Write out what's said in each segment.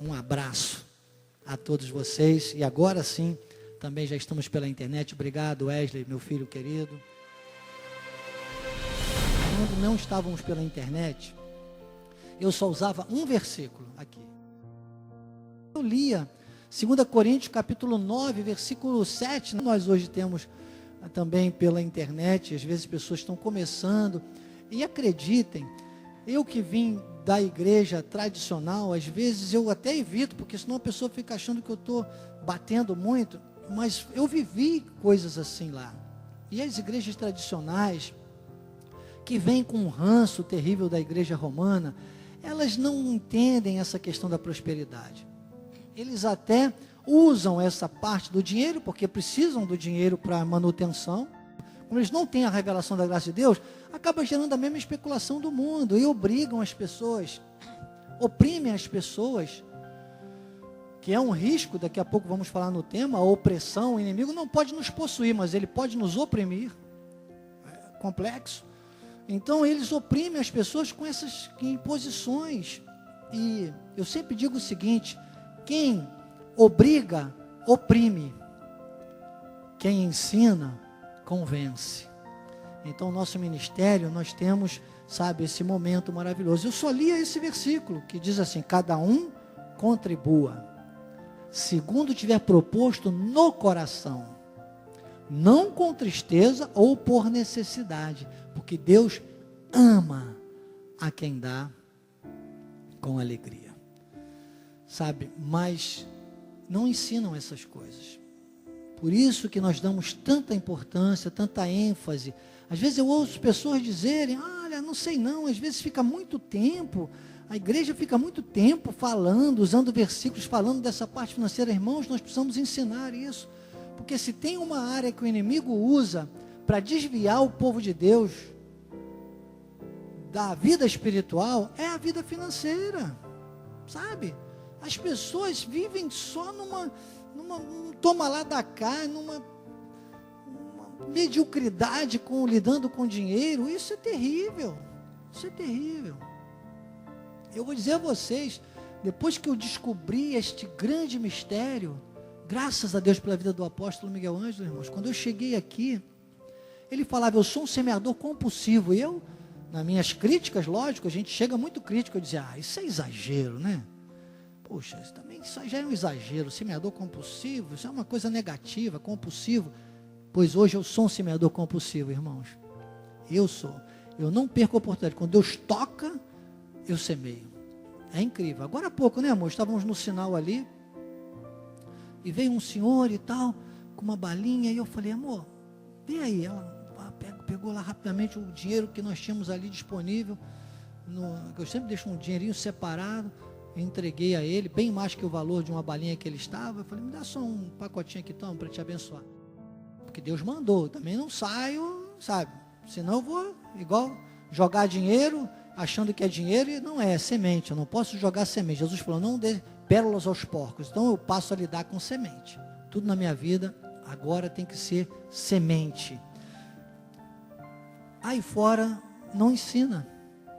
Um abraço a todos vocês. E agora sim, também já estamos pela internet. Obrigado, Wesley, meu filho querido. Quando não estávamos pela internet, eu só usava um versículo aqui. Eu lia 2 Coríntios capítulo 9, versículo 7. Nós hoje temos também pela internet, às vezes pessoas estão começando. E acreditem, eu que vim da igreja tradicional, às vezes eu até evito, porque senão a pessoa fica achando que eu estou batendo muito, mas eu vivi coisas assim lá. E as igrejas tradicionais, que vêm com um ranço terrível da igreja romana, elas não entendem essa questão da prosperidade. Eles até usam essa parte do dinheiro, porque precisam do dinheiro para manutenção. Como eles não têm a revelação da graça de Deus, acaba gerando a mesma especulação do mundo, e obrigam as pessoas, oprimem as pessoas, que é um risco. Daqui a pouco vamos falar no tema, a opressão. O inimigo não pode nos possuir, mas ele pode nos oprimir. É complexo. Então eles oprimem as pessoas com essas imposições. E eu sempre digo o seguinte: quem obriga, oprime. Quem ensina, convence. Então nosso ministério, nós temos, sabe, esse momento maravilhoso. Eu só lia esse versículo, que diz assim: cada um contribua, segundo tiver proposto no coração, não com tristeza ou por necessidade, porque Deus ama a quem dá com alegria, sabe? Mas não ensinam essas coisas. Por isso que nós damos tanta importância, tanta ênfase. Às vezes eu ouço pessoas dizerem: olha, não sei não, às vezes fica muito tempo, a igreja fica muito tempo falando, usando versículos, falando dessa parte financeira. Irmãos, nós precisamos ensinar isso, porque se tem uma área que o inimigo usa para desviar o povo de Deus da vida espiritual, é a vida financeira, sabe? As pessoas vivem só numa toma lá da cá, numa mediocridade lidando com dinheiro. Isso é terrível, isso é terrível. Eu vou dizer a vocês, depois que eu descobri este grande mistério, graças a Deus pela vida do apóstolo Miguel Ângelo, irmãos, quando eu cheguei aqui, ele falava: eu sou um semeador compulsivo. E eu, nas minhas críticas, lógico, a gente chega muito crítico, eu dizia: isso é exagero, né? Poxa, isso já é um exagero, semeador compulsivo, isso é uma coisa negativa, compulsivo. Pois hoje eu sou um semeador compulsivo, irmãos. Eu sou. Eu não perco a oportunidade. Quando Deus toca, eu semeio. É incrível. Agora há pouco, né, amor? Estávamos no sinal ali, e veio um senhor e tal, com uma balinha, e eu falei: amor, vem aí. Ela pegou lá rapidamente o dinheiro que nós tínhamos ali disponível. Eu sempre deixo um dinheirinho separado. Eu entreguei a ele, bem mais que o valor de uma balinha que ele estava. Eu falei: me dá só um pacotinho aqui, toma, para te abençoar. Porque Deus mandou, também não saio, sabe? Senão eu vou, igual, jogar dinheiro, achando que é dinheiro, e não é semente. Eu não posso jogar semente. Jesus falou: não dê pérolas aos porcos. Então eu passo a lidar com semente. Tudo na minha vida agora tem que ser semente. Aí fora não ensina,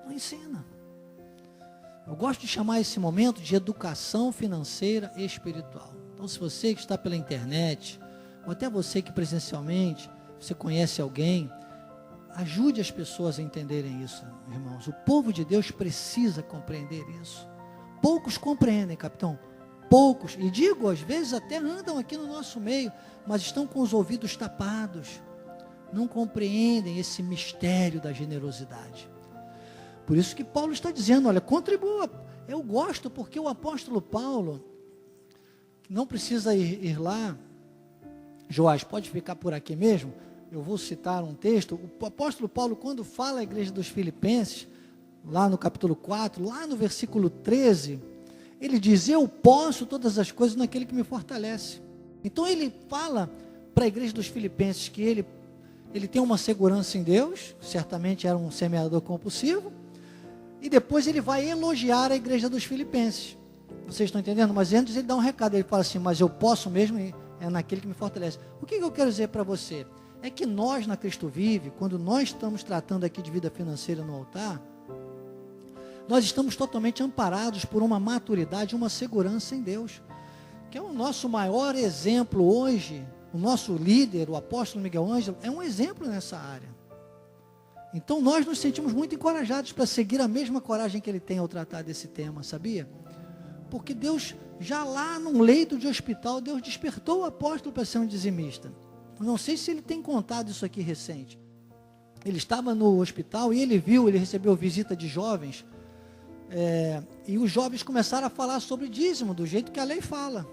não ensina. Eu gosto de chamar esse momento de educação financeira e espiritual. Então, se você que está pela internet, ou até você que presencialmente, você conhece alguém, ajude as pessoas a entenderem isso, irmãos. O povo de Deus precisa compreender isso. Poucos compreendem, capitão. Poucos, e digo, às vezes até andam aqui no nosso meio, mas estão com os ouvidos tapados. Não compreendem esse mistério da generosidade. Por isso que Paulo está dizendo: olha, contribua. Eu gosto porque o apóstolo Paulo, não precisa ir lá, Joás, pode ficar por aqui mesmo, eu vou citar um texto. O apóstolo Paulo, quando fala à igreja dos Filipenses, lá no capítulo 4, lá no versículo 13, ele diz: eu posso todas as coisas naquele que me fortalece. Então ele fala para a igreja dos Filipenses que ele tem uma segurança em Deus, certamente era um semeador compulsivo, e depois ele vai elogiar a igreja dos Filipenses. Vocês estão entendendo? Mas antes ele dá um recado, ele fala assim: mas eu posso mesmo, é naquele que me fortalece. O que eu quero dizer para você? É que nós na Cristo Vive, quando nós estamos tratando aqui de vida financeira no altar, nós estamos totalmente amparados por uma maturidade, uma segurança em Deus, que é o nosso maior exemplo hoje. O nosso líder, o apóstolo Miguel Ângelo, é um exemplo nessa área. Então nós nos sentimos muito encorajados para seguir a mesma coragem que ele tem ao tratar desse tema, sabia? Porque Deus, já lá num leito de hospital, Deus despertou o apóstolo para ser um dizimista. Eu não sei se ele tem contado isso aqui recente. Ele estava no hospital e ele recebeu visita de jovens, e os jovens começaram a falar sobre dízimo, do jeito que a lei fala,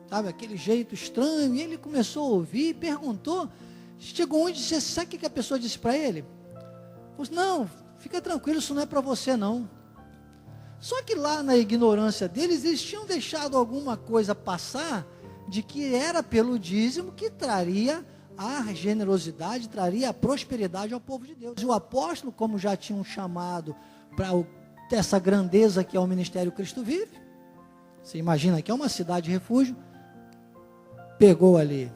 sabe, aquele jeito estranho, e ele começou a ouvir e perguntou, chegou onde, sabe o que a pessoa disse para ele? Falou assim, não, fica tranquilo, isso não é para você não. Só que lá na ignorância deles, eles tinham deixado alguma coisa passar, de que era pelo dízimo que traria a generosidade, traria a prosperidade ao povo de Deus. E o apóstolo, como já tinha um chamado para essa grandeza que é o Ministério Cristo Vive, você imagina que é uma cidade de refúgio, pegou ali,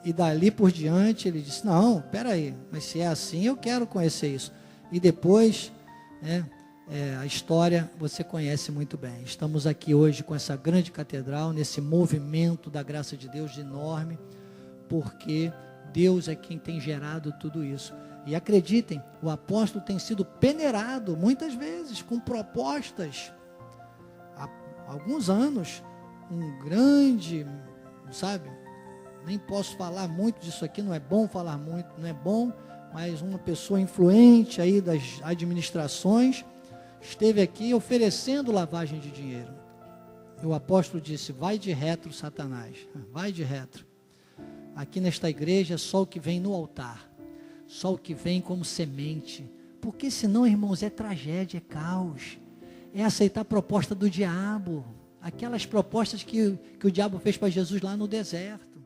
e dali por diante ele disse, não, peraí, mas se é assim eu quero conhecer isso. E depois, a história você conhece muito bem. Estamos aqui hoje com essa grande catedral, nesse movimento da graça de Deus enorme, porque Deus é quem tem gerado tudo isso. E acreditem, o apóstolo tem sido peneirado muitas vezes com propostas. Há alguns anos, um grande, sabe, nem posso falar muito disso aqui, não é bom falar muito, não é bom, mas uma pessoa influente aí das administrações esteve aqui oferecendo lavagem de dinheiro. E o apóstolo disse, vai de retro, Satanás, vai de retro. Aqui nesta igreja, só o que vem no altar, só o que vem como semente, porque senão, irmãos, é tragédia, é caos, é aceitar a proposta do diabo, aquelas propostas que o diabo fez para Jesus lá no deserto.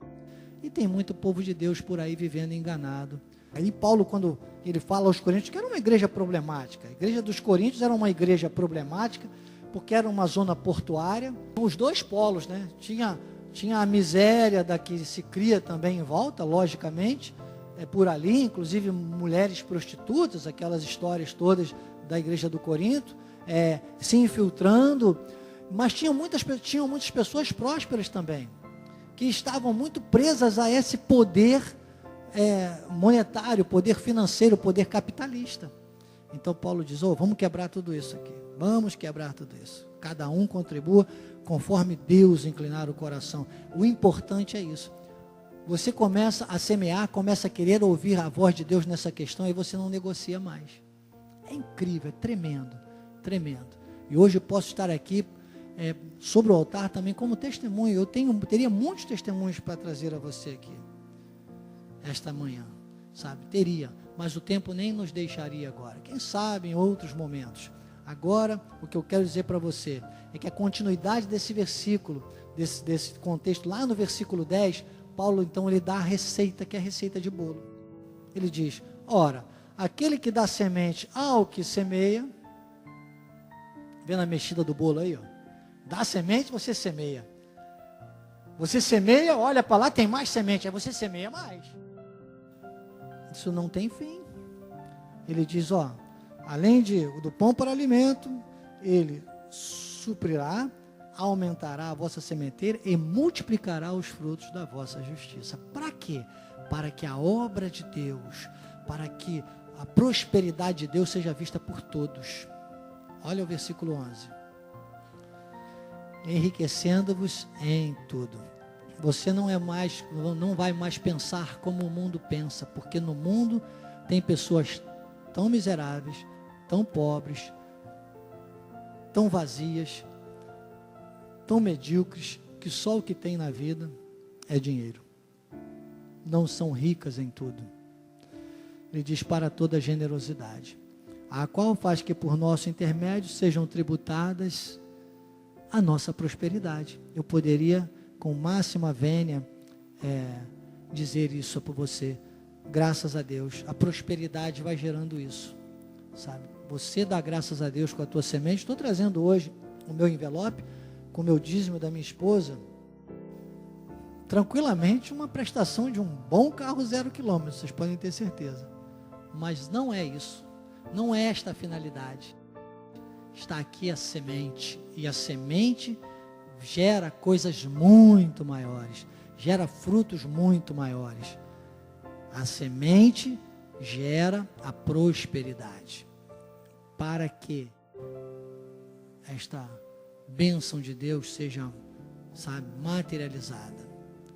E tem muito povo de Deus por aí vivendo enganado. Aí Paulo, quando ele fala aos Coríntios, que era uma igreja problemática, a igreja dos Coríntios era uma igreja problemática, porque era uma zona portuária, os dois polos, né? Tinha a miséria da que se cria também em volta, logicamente, por ali, inclusive mulheres prostitutas, aquelas histórias todas da igreja do Corinto, se infiltrando, mas tinham muitas pessoas prósperas também, que estavam muito presas a esse poder monetário, poder financeiro, poder capitalista. Então Paulo diz, vamos quebrar tudo isso aqui, vamos quebrar tudo isso, cada um contribua conforme Deus inclinar o coração. O importante é isso, você começa a semear, começa a querer ouvir a voz de Deus nessa questão, e você não negocia mais. É incrível, é tremendo, tremendo. E hoje eu posso estar aqui sobre o altar também como testemunho. Eu teria muitos testemunhos para trazer a você aqui esta manhã, sabe, teria, mas o tempo nem nos deixaria agora, quem sabe em outros momentos. Agora, o que eu quero dizer para você, é que a continuidade desse versículo, desse contexto, lá no versículo 10, Paulo então ele dá a receita, que é a receita de bolo. Ele diz, ora, aquele que dá semente ao que semeia, vendo a mexida do bolo aí, dá semente, você semeia, olha para lá, tem mais semente, aí você semeia mais. Isso não tem fim. Ele diz, além do pão para alimento, ele suprirá, aumentará a vossa sementeira e multiplicará os frutos da vossa justiça. Para quê? Para que a obra de Deus, para que a prosperidade de Deus seja vista por todos. Olha o versículo 11. Enriquecendo-vos em tudo. Você não vai mais pensar como o mundo pensa, porque no mundo tem pessoas tão miseráveis, tão pobres, tão vazias, tão medíocres, que só o que tem na vida é dinheiro. Não são ricas em tudo. Ele diz, para toda generosidade, a qual faz que por nosso intermédio sejam tributadas a nossa prosperidade. Eu poderia, com máxima vênia, dizer isso para você. Graças a Deus, a prosperidade vai gerando isso, sabe? Você dá graças a Deus com a tua semente. Estou trazendo hoje o meu envelope, com o meu dízimo da minha esposa, tranquilamente uma prestação de um bom carro 0 km, vocês podem ter certeza. Mas não é isso, não é esta a finalidade. está aqui a semente. E a semente gera coisas muito maiores, gera frutos muito maiores. A semente gera a prosperidade. Para que esta bênção de Deus seja, materializada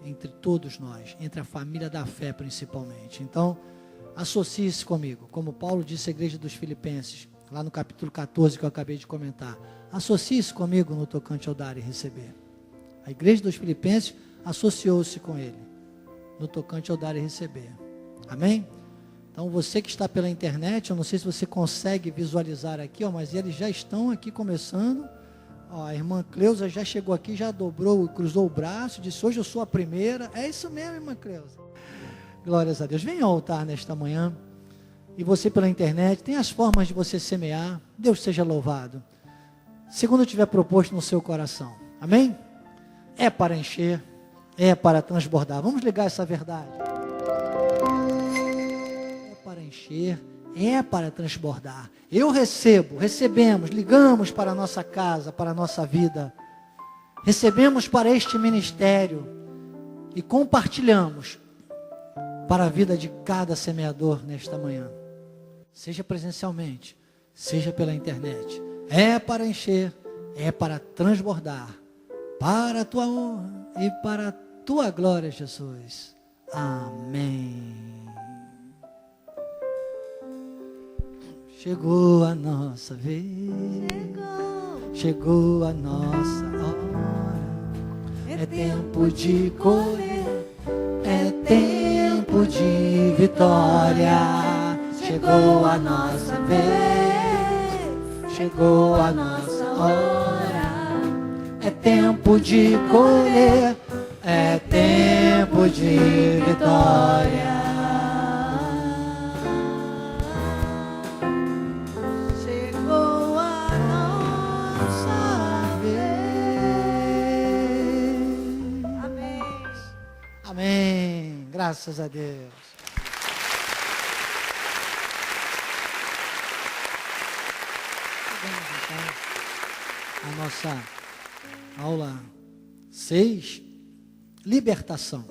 entre todos nós, entre a família da fé principalmente. Então, associe-se comigo, como Paulo disse à igreja dos Filipenses, lá no capítulo 14 que eu acabei de comentar. Associe-se comigo no tocante ao dar e receber. A igreja dos Filipenses associou-se com ele no tocante ao dar e receber. Amém? Então você que está pela internet, eu não sei se você consegue visualizar aqui, mas eles já estão aqui começando. A irmã Cleusa já chegou aqui, já dobrou, cruzou o braço, disse: hoje eu sou a primeira. É isso mesmo, irmã Cleusa. Glórias a Deus. Venha ao altar nesta manhã. E você pela internet, tem as formas de você semear. Deus seja louvado. Segundo eu tiver proposto no seu coração. Amém? É para encher, é para transbordar. Vamos ligar essa verdade. É para encher, é para transbordar. Eu recebo, recebemos, ligamos para a nossa casa, para a nossa vida. Recebemos para este ministério e compartilhamos para a vida de cada semeador nesta manhã. Seja presencialmente, seja pela internet. É para encher, é para transbordar. Para a tua honra e para a tua glória, Jesus. Amém. Chegou a nossa vez. Chegou a nossa hora. É tempo de colher. É tempo de vitória. Chegou a nossa vez. Chegou a nossa hora. É tempo de colher, é tempo de vitória. Chegou a nossa vez. Amém. Amém. Graças a Deus. Vamos então a nossa aula 6, libertação.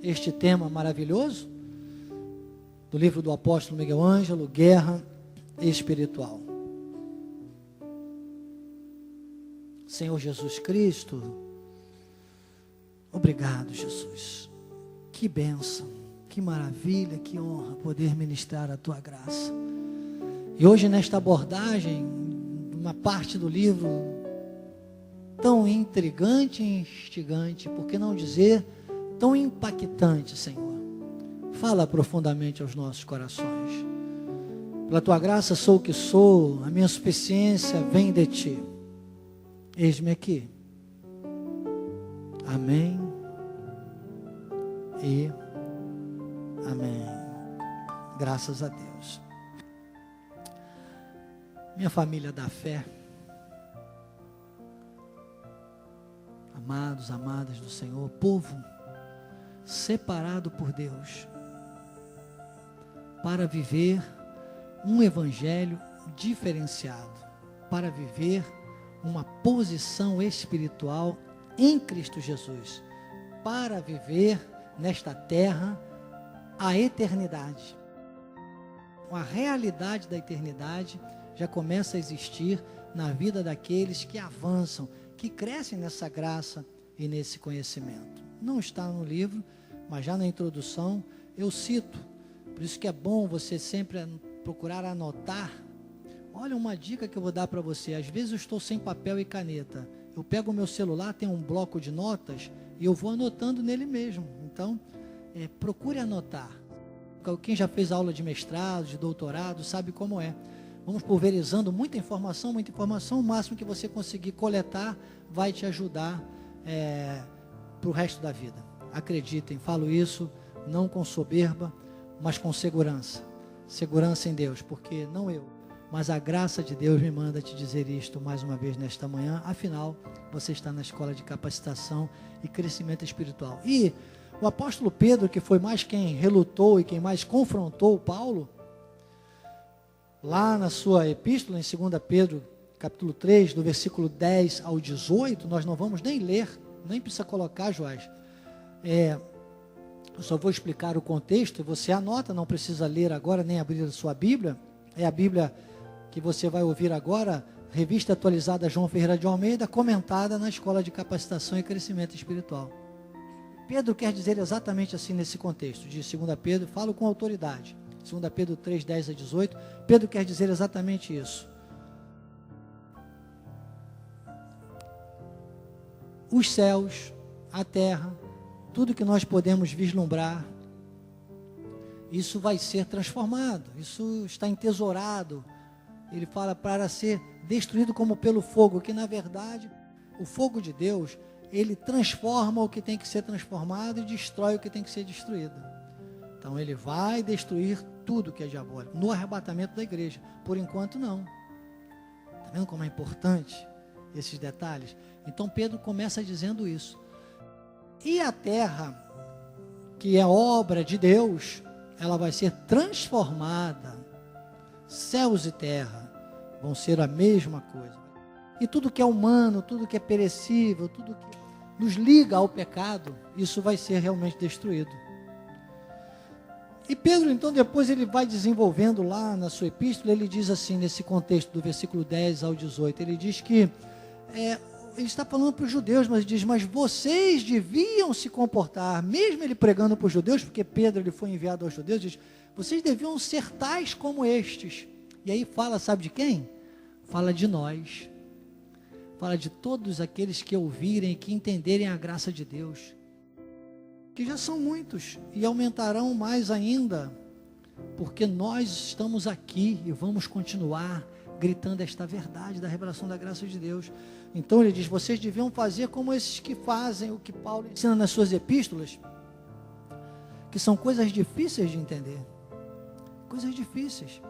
Este tema maravilhoso do livro do apóstolo Miguel Ângelo, guerra espiritual. Senhor Jesus Cristo, obrigado, Jesus. Que bênção, que maravilha, que honra poder ministrar a tua graça. E hoje nesta abordagem, uma parte do livro tão intrigante e instigante, por que não dizer tão impactante, Senhor. Fala profundamente aos nossos corações. Pela tua graça sou o que sou, a minha suficiência vem de ti. Eis-me aqui. Amém e amém. Graças a Deus. Minha família da fé, amados, amadas do Senhor, povo separado por Deus para viver um evangelho diferenciado, para viver uma posição espiritual em Cristo Jesus, para viver nesta terra a eternidade. A realidade da eternidade já começa a existir na vida daqueles que avançam, que crescem nessa graça e nesse conhecimento. Não está no livro, mas já na introdução eu cito. Por isso que é bom você sempre procurar anotar. Olha uma dica que eu vou dar para você. Às vezes eu estou sem papel e caneta. Eu pego o meu celular, tem um bloco de notas e eu vou anotando nele mesmo. Então, procure anotar. Quem já fez aula de mestrado, de doutorado, sabe como é. Vamos pulverizando muita informação, o máximo que você conseguir coletar vai te ajudar para o resto da vida. Acreditem, falo isso não com soberba, mas com segurança. Segurança em Deus, porque não eu, mas a graça de Deus me manda te dizer isto mais uma vez nesta manhã. Afinal, você está na escola de capacitação e crescimento espiritual. E o apóstolo Pedro, que foi mais quem relutou e quem mais confrontou Paulo, lá na sua epístola, em 2 Pedro, capítulo 3, do versículo 10 ao 18, nós não vamos nem ler, nem precisa colocar, Joás. Eu só vou explicar o contexto, você anota, não precisa ler agora, nem abrir a sua Bíblia. É a Bíblia que você vai ouvir agora, Revista Atualizada João Ferreira de Almeida, comentada na Escola de Capacitação e Crescimento Espiritual. Pedro quer dizer exatamente assim nesse contexto, de 2 Pedro, falo com autoridade, 2 Pedro 3, 10 a 18, Pedro quer dizer exatamente isso. Os céus, a terra, tudo que nós podemos vislumbrar, isso vai ser transformado, isso está entesourado. Ele fala para ser destruído como pelo fogo, que na verdade, o fogo de Deus, ele transforma o que tem que ser transformado e destrói o que tem que ser destruído. Então ele vai destruir tudo que é diabólico, no arrebatamento da igreja. Por enquanto não. Está vendo como é importante esses detalhes? Então Pedro começa dizendo isso. E a terra, que é obra de Deus, ela vai ser transformada. Céus e terra vão ser a mesma coisa. E tudo que é humano, tudo que é perecível, tudo que nos liga ao pecado, isso vai ser realmente destruído. E Pedro, então, depois ele vai desenvolvendo lá na sua epístola, ele diz assim, nesse contexto do versículo 10 ao 18, ele diz que, ele está falando para os judeus, mas diz, mas vocês deviam se comportar, mesmo ele pregando para os judeus, porque Pedro ele foi enviado aos judeus, diz, vocês deviam ser tais como estes. E aí fala, sabe de quem? Fala de nós. Fala de todos aqueles que ouvirem e que entenderem a graça de Deus. Que já são muitos e aumentarão mais ainda, porque nós estamos aqui e vamos continuar gritando esta verdade da revelação da graça de Deus. Então ele diz, vocês deviam fazer como esses que fazem o que Paulo ensina nas suas epístolas, que são coisas difíceis de entender. Coisas difíceis.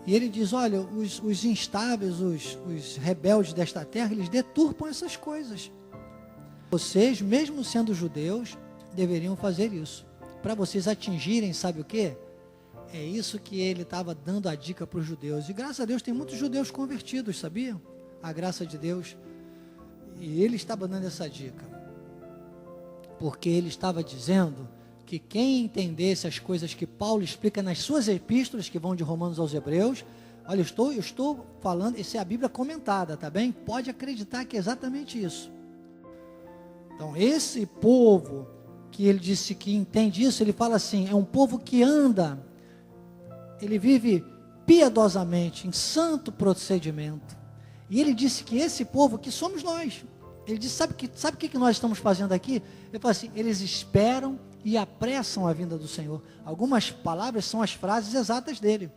E ele diz, olha, os instáveis, os rebeldes desta terra, eles deturpam essas coisas. Vocês, mesmo sendo judeus, deveriam fazer isso. Para vocês atingirem, sabe o quê? É isso que ele estava dando a dica para os judeus. E graças a Deus tem muitos judeus convertidos, sabiam? A graça de Deus. E ele estava dando essa dica. Porque ele estava dizendo que quem entendesse as coisas que Paulo explica nas suas epístolas, que vão de Romanos aos Hebreus, olha, eu estou falando, essa é a Bíblia comentada, tá bem? Pode acreditar que é exatamente isso. Então, esse povo, que ele disse que entende isso, ele fala assim, é um povo que anda, ele vive piedosamente, em santo procedimento. E ele disse que esse povo, que somos nós, ele disse, sabe o que nós estamos fazendo aqui? Ele fala assim, eles esperam e apressam a vinda do Senhor. Algumas palavras são as frases exatas dele.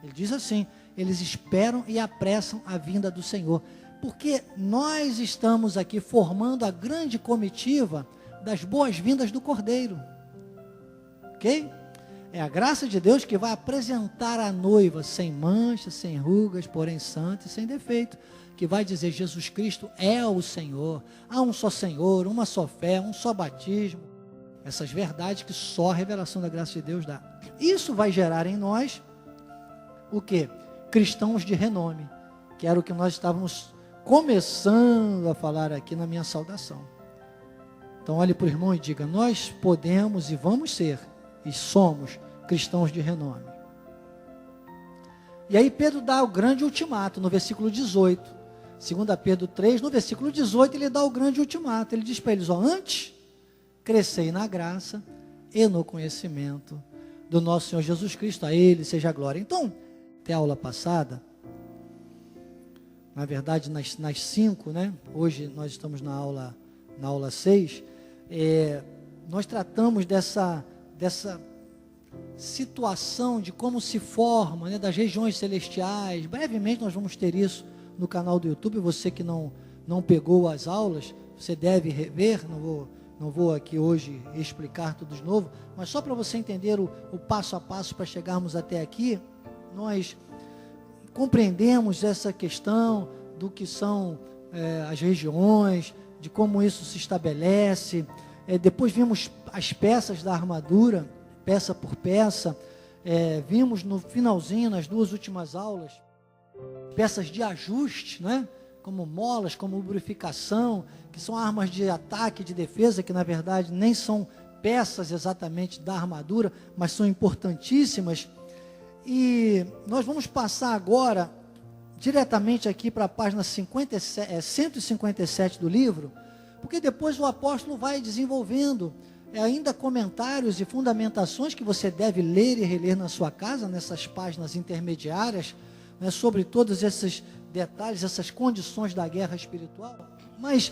Ele diz assim, eles esperam e apressam a vinda do Senhor. Porque nós estamos aqui formando a grande comitiva das boas-vindas do Cordeiro. Ok? É a graça de Deus que vai apresentar a noiva sem mancha, sem rugas, porém santa e sem defeito. Que vai dizer, Jesus Cristo é o Senhor. Há um só Senhor, uma só fé, um só batismo. Essas verdades que só a revelação da graça de Deus dá. Isso vai gerar em nós o quê? Cristãos de renome. Que era o que nós estávamos começando a falar aqui na minha saudação. Então olhe para o irmão e diga, nós podemos e vamos ser, e somos cristãos de renome. E aí Pedro dá o grande ultimato no versículo 18, 2 Pedro 3, no versículo 18 ele dá o grande ultimato, ele diz para eles, antes, crescei na graça e no conhecimento do nosso Senhor Jesus Cristo, a Ele seja a glória. Então, até a aula passada, na verdade nas 5, né? Hoje nós estamos na aula 6, nós tratamos dessa situação de como se forma, né, das regiões celestiais. Brevemente nós vamos ter isso no canal do YouTube. Você que não pegou as aulas, você deve rever. Não vou aqui hoje explicar tudo de novo, mas só para você entender o passo a passo para chegarmos até aqui, nós compreendemos essa questão do que são as regiões, de como isso se estabelece. Depois vimos as peças da armadura, peça por peça. Vimos no finalzinho, nas 2 últimas aulas, peças de ajuste, né? Como molas, como lubrificação, que são armas de ataque, de defesa, que na verdade nem são peças exatamente da armadura, mas são importantíssimas. E nós vamos passar agora diretamente aqui para a página 157 do livro, porque depois o apóstolo vai desenvolvendo ainda comentários e fundamentações que você deve ler e reler na sua casa, nessas páginas intermediárias, né, sobre todos esses detalhes, essas condições da guerra espiritual. Mas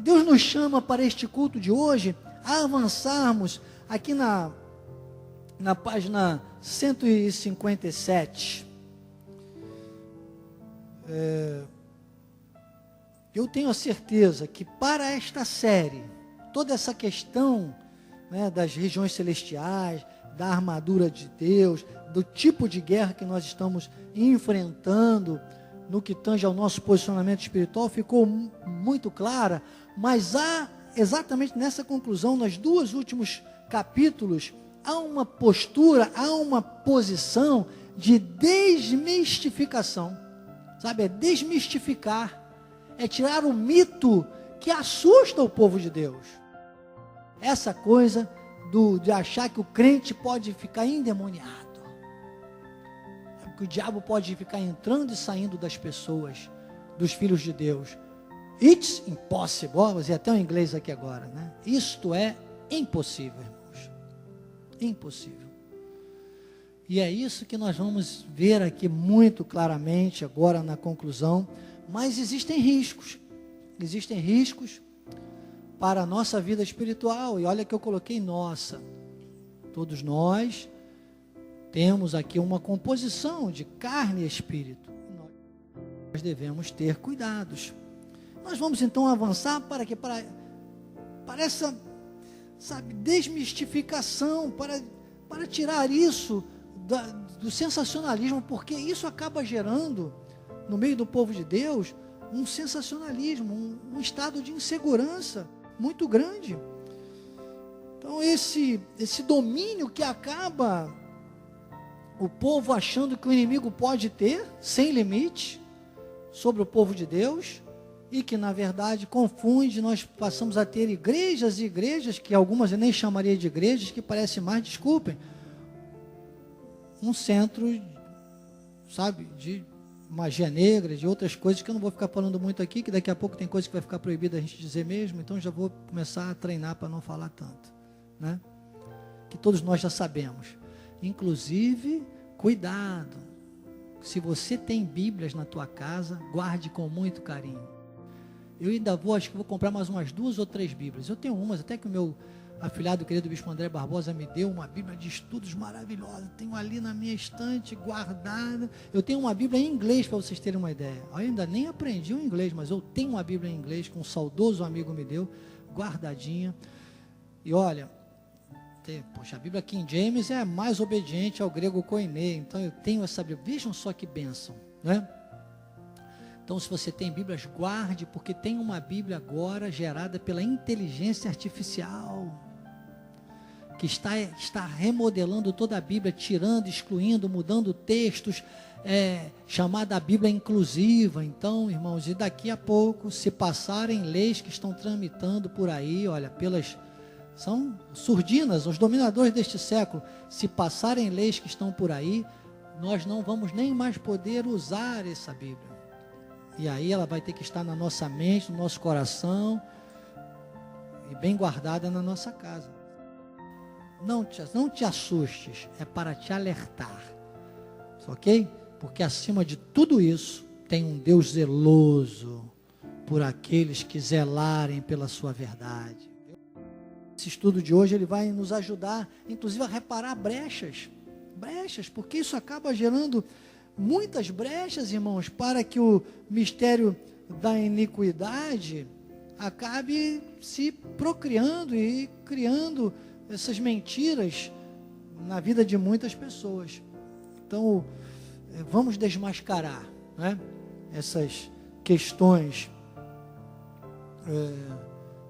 Deus nos chama para este culto de hoje a avançarmos aqui na página 157. Eu tenho a certeza que para esta série, toda essa questão, né, das regiões celestiais, da armadura de Deus, do tipo de guerra que nós estamos enfrentando, no que tange ao nosso posicionamento espiritual, ficou muito clara, mas há, exatamente nessa conclusão, nos dois últimos capítulos, há uma postura, há uma posição de desmistificação, sabe? É desmistificar, é tirar o mito que assusta o povo de Deus. Essa coisa de achar que o crente pode ficar endemoniado, que o diabo pode ficar entrando e saindo das pessoas, dos filhos de Deus. It's impossible. Vou dizer até o inglês aqui agora, né? Isto é impossível, irmãos. Impossível. E é isso que nós vamos ver aqui muito claramente agora na conclusão. Mas existem riscos. Existem riscos para a nossa vida espiritual. E olha que eu coloquei nossa. Todos nós temos aqui uma composição de carne e espírito. Nós devemos ter cuidados. Nós vamos então avançar para essa, sabe, desmistificação, para tirar isso do sensacionalismo, porque isso acaba gerando, no meio do povo de Deus, um sensacionalismo, um estado de insegurança muito grande. Então esse domínio que acaba o povo achando que o inimigo pode ter, sem limite, sobre o povo de Deus, e que na verdade confunde. Nós passamos a ter igrejas e igrejas, que algumas eu nem chamaria de igrejas, que parecem mais, desculpem, um centro, sabe, de magia negra, de outras coisas que eu não vou ficar falando muito aqui, que daqui a pouco tem coisa que vai ficar proibida a gente dizer mesmo, então já vou começar a treinar para não falar tanto, né? Que todos nós já sabemos. Inclusive, cuidado, se você tem Bíblias na tua casa, guarde com muito carinho. Eu ainda acho que vou comprar mais umas 2 ou 3 Bíblias. Eu tenho umas, até que o meu afilhado, querido Bispo André Barbosa, me deu uma Bíblia de estudos maravilhosa. Tenho ali na minha estante, guardada. Eu tenho uma Bíblia em inglês, para vocês terem uma ideia. Eu ainda nem aprendi o inglês, mas eu tenho uma Bíblia em inglês, que um saudoso amigo me deu, guardadinha. E olha, poxa, a Bíblia King James é mais obediente ao grego koiné, então eu tenho essa Bíblia. Vejam só que bênção, né? Então, se você tem Bíblias, guarde, porque tem uma Bíblia agora gerada pela inteligência artificial, que está remodelando toda a Bíblia, tirando, excluindo, mudando textos, chamada a Bíblia inclusiva. Então, irmãos, e daqui a pouco, se passarem leis que estão tramitando por aí, olha, são surdinas, os dominadores deste século, se passarem leis que estão por aí, nós não vamos nem mais poder usar essa Bíblia. E aí ela vai ter que estar na nossa mente, no nosso coração, e bem guardada na nossa casa. Não te assustes, é para te alertar, ok? Porque acima de tudo isso, tem um Deus zeloso por aqueles que zelarem pela sua verdade. Esse estudo de hoje, ele vai nos ajudar, inclusive, a reparar brechas, porque isso acaba gerando muitas brechas, irmãos, para que o mistério da iniquidade acabe se procriando e criando essas mentiras na vida de muitas pessoas. Então, vamos desmascarar, né, essas questões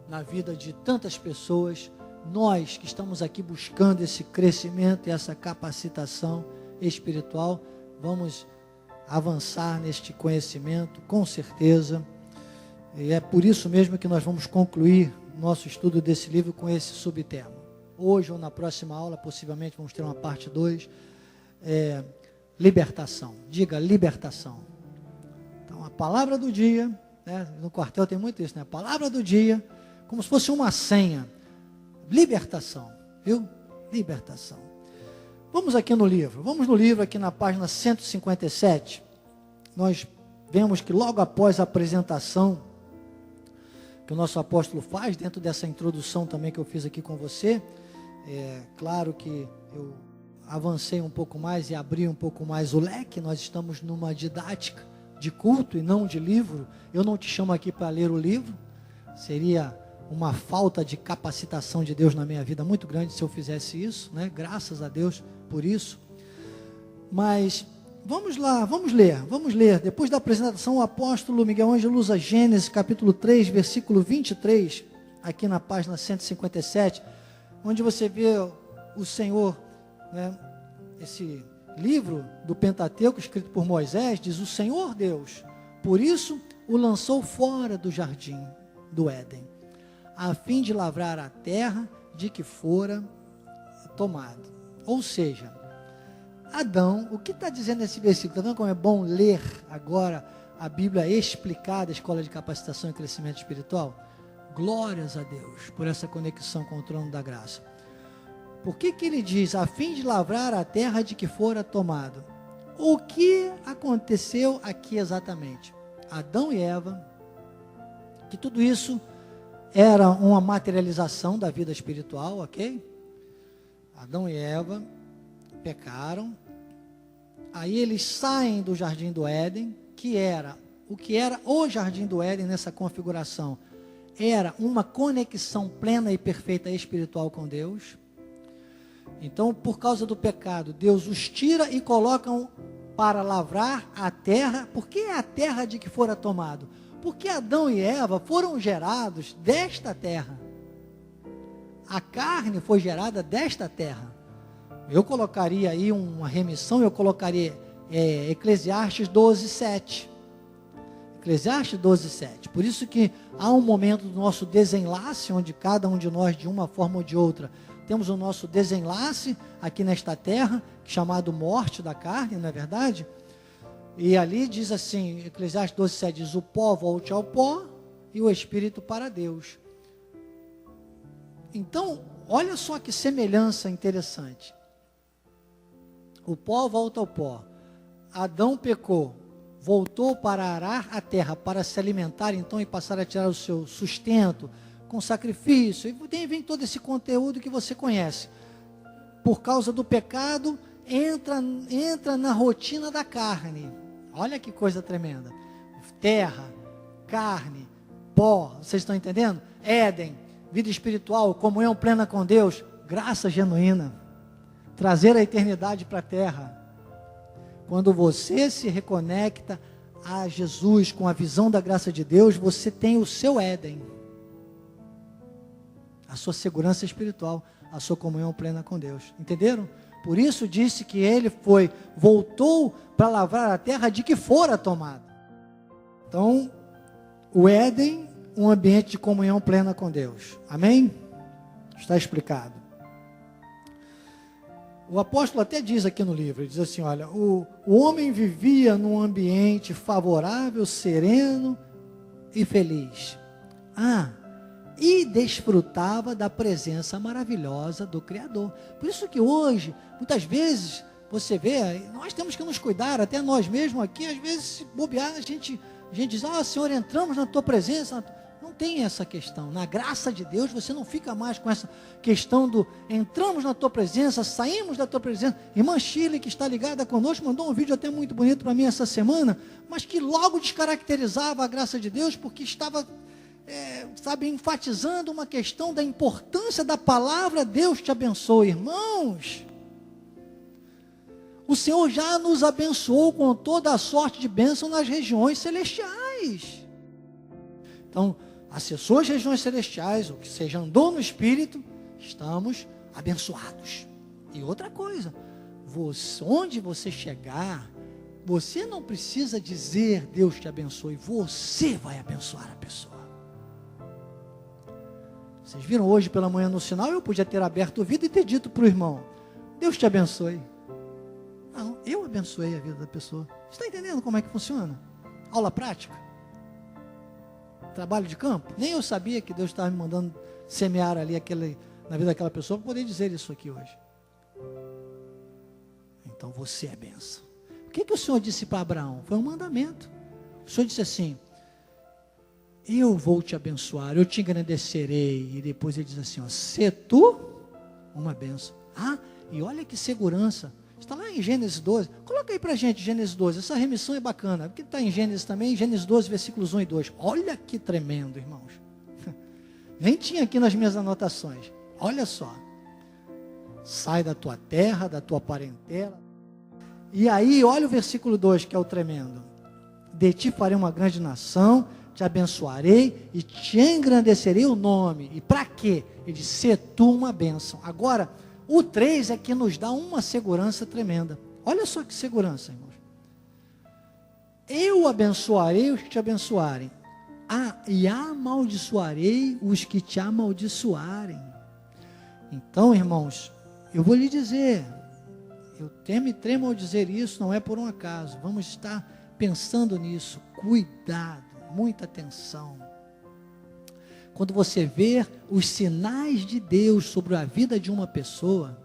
na vida de tantas pessoas. Nós que estamos aqui buscando esse crescimento e essa capacitação espiritual, vamos avançar neste conhecimento, com certeza. E é por isso mesmo que nós vamos concluir nosso estudo desse livro com esse subtema. Hoje ou na próxima aula, possivelmente, vamos ter uma parte 2, libertação. Diga, libertação. Então, a palavra do dia, né? No quartel tem muito isso, né? A palavra do dia, como se fosse uma senha. Libertação, viu? Libertação. Vamos aqui no livro. Vamos no livro aqui na página 157. Nós vemos que logo após a apresentação que o nosso apóstolo faz, dentro dessa introdução também que eu fiz aqui com você, claro que eu avancei um pouco mais e abri um pouco mais o leque. Nós estamos numa didática de culto e não de livro. Eu não te chamo aqui para ler o livro, seria uma falta de capacitação de Deus na minha vida muito grande se eu fizesse isso, né? Graças a Deus por isso. Mas vamos lá, vamos ler. Depois da apresentação, o apóstolo Miguel Ângelo usa Gênesis capítulo 3, versículo 23, aqui na página 157, onde você vê o Senhor, né? Esse livro do Pentateuco, escrito por Moisés, diz: o Senhor Deus, por isso o lançou fora do jardim do Éden, a fim de lavrar a terra de que fora tomado. Ou seja, Adão, o que está dizendo esse versículo? Está vendo como é bom ler agora a Bíblia explicada, a Escola de Capacitação e Crescimento Espiritual? Glórias a Deus por essa conexão com o trono da graça. Por que ele diz, a fim de lavrar a terra de que fora tomado? O que aconteceu aqui exatamente? Adão e Eva, que tudo isso era uma materialização da vida espiritual, ok? Adão e Eva pecaram, aí eles saem do jardim do Éden, o que era o jardim do Éden nessa configuração, era uma conexão plena e perfeita espiritual com Deus. Então, por causa do pecado, Deus os tira e colocam para lavrar a terra. Por que é a terra de que fora tomado? Porque Adão e Eva foram gerados desta terra. A carne foi gerada desta terra. Eu colocaria aí uma remissão, eu colocaria Eclesiastes 12:7. Eclesiastes 12:7. Por isso que há um momento do nosso desenlace, onde cada um de nós, de uma forma ou de outra, temos o nosso desenlace aqui nesta terra, chamado morte da carne, não é verdade? E ali diz assim, Eclesiastes 12:7 diz, o pó volte ao pó e o espírito para Deus. Então, olha só que semelhança interessante. O pó volta ao pó. Adão pecou, voltou para arar a terra, para se alimentar então e passar a tirar o seu sustento com sacrifício. E vem todo esse conteúdo que você conhece. Por causa do pecado, entra na rotina da carne. Olha que coisa tremenda. Terra, carne, pó, vocês estão entendendo? Éden, vida espiritual, comunhão plena com Deus, graça genuína. Trazer a eternidade para a terra. Quando você se reconecta a Jesus com a visão da graça de Deus, você tem o seu Éden. A sua segurança espiritual, a sua comunhão plena com Deus. Entenderam? Por isso disse que ele voltou para lavrar a terra de que fora tomada. Então, o Éden, um ambiente de comunhão plena com Deus. Amém? Está explicado. O apóstolo até diz aqui no livro, ele diz assim, olha, o homem vivia num ambiente favorável, sereno e feliz. E desfrutava da presença maravilhosa do Criador. Por isso que hoje, muitas vezes, você vê, nós temos que nos cuidar, até nós mesmos aqui, às vezes, se bobear, a gente diz, Senhor, entramos na tua presença. Não tem essa questão. Na graça de Deus, você não fica mais com essa questão do entramos na tua presença, saímos da tua presença. Irmã Shirley, que está ligada conosco, mandou um vídeo até muito bonito para mim essa semana, mas que logo descaracterizava a graça de Deus, porque estava enfatizando uma questão da importância da palavra Deus te abençoe. Irmãos, o Senhor já nos abençoou com toda a sorte de bênção nas regiões celestiais. Então, acessou as regiões celestiais, ou que seja, andou no Espírito, estamos abençoados. E outra coisa, onde você chegar, Você não precisa dizer Deus te abençoe, você vai abençoar a pessoa. Vocês viram hoje pela manhã no sinal, eu podia ter aberto o vidro e ter dito para o irmão, Deus te abençoe. Não, eu abençoei a vida da pessoa. Você está entendendo como é que funciona? Aula prática? Trabalho de campo? Nem eu sabia que Deus estava me mandando semear ali na vida daquela pessoa para poder dizer isso aqui hoje. Então você é benção. O que o Senhor disse para Abraão? Foi um mandamento. O Senhor disse assim, eu vou te abençoar, eu te engrandecerei. E depois ele diz assim, ó, se tu uma benção. E olha que segurança. Está lá em Gênesis 12. Coloca aí para a gente Gênesis 12. Essa remissão é bacana. Porque está em Gênesis também, Gênesis 12, versículos 1 e 2. Olha que tremendo, irmãos. Nem tinha aqui nas minhas anotações. Olha só. Sai da tua terra, da tua parentela. E aí, olha o versículo 2, que é o tremendo. De ti farei uma grande nação, te abençoarei e te engrandecerei o nome. E para quê? Ele diz, se tu uma bênção. Agora, o 3 é que nos dá uma segurança tremenda. Olha só que segurança, irmãos. Eu abençoarei os que te abençoarem. E amaldiçoarei os que te amaldiçoarem. Então, irmãos, eu vou lhe dizer, eu temo e tremo ao dizer isso, não é por um acaso. Vamos estar pensando nisso. Cuidado, muita atenção. Quando você vê os sinais de Deus sobre a vida de uma pessoa,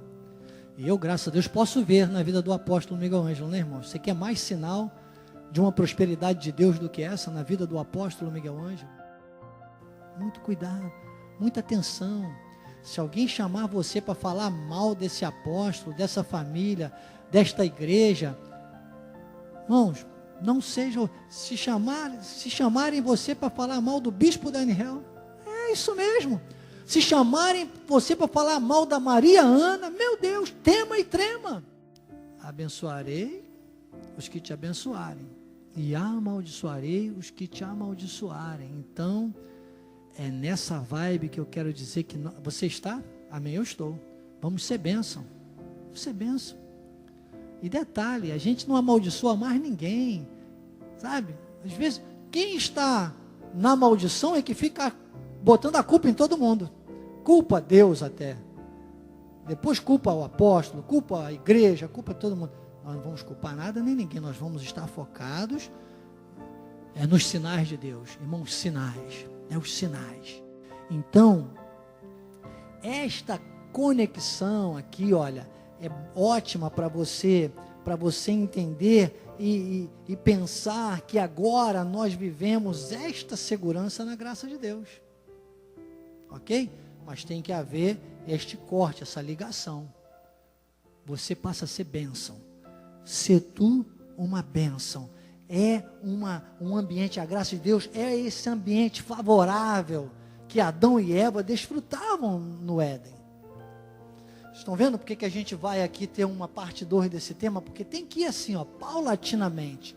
e eu, graças a Deus, posso ver na vida do apóstolo Miguel Ângelo, né, irmão? Você quer mais sinal de uma prosperidade de Deus do que essa na vida do apóstolo Miguel Ângelo? Muito cuidado, muita atenção. Se alguém chamar você para falar mal desse apóstolo, dessa família, desta igreja, irmãos, não sejam, se chamarem você para falar mal do bispo Daniel, é isso mesmo. Se chamarem você para falar mal da Maria Ana, meu Deus, tema e trema. Abençoarei os que te abençoarem e amaldiçoarei os que te amaldiçoarem. Então, é nessa vibe que eu quero dizer que você está? Amém, eu estou. Vamos ser bênção. Vamos ser bênção. E detalhe, a gente não amaldiçoa mais ninguém, sabe? Às vezes, quem está na maldição é que fica botando a culpa em todo mundo. Culpa Deus até. Depois culpa o apóstolo, culpa a igreja, culpa todo mundo. Nós não vamos culpar nada nem ninguém. Nós vamos estar focados nos sinais de Deus. Irmãos, sinais. Os sinais. Então, esta conexão aqui, olha, é ótima para você entender e pensar que agora nós vivemos esta segurança na graça de Deus. Ok? Mas tem que haver este corte, essa ligação. Você passa a ser bênção. Ser tu uma bênção. É um ambiente, a graça de Deus é esse ambiente favorável que Adão e Eva desfrutavam no Éden. Estão vendo porque que a gente vai aqui ter uma parte 2 desse tema? Porque tem que ir assim, ó, paulatinamente.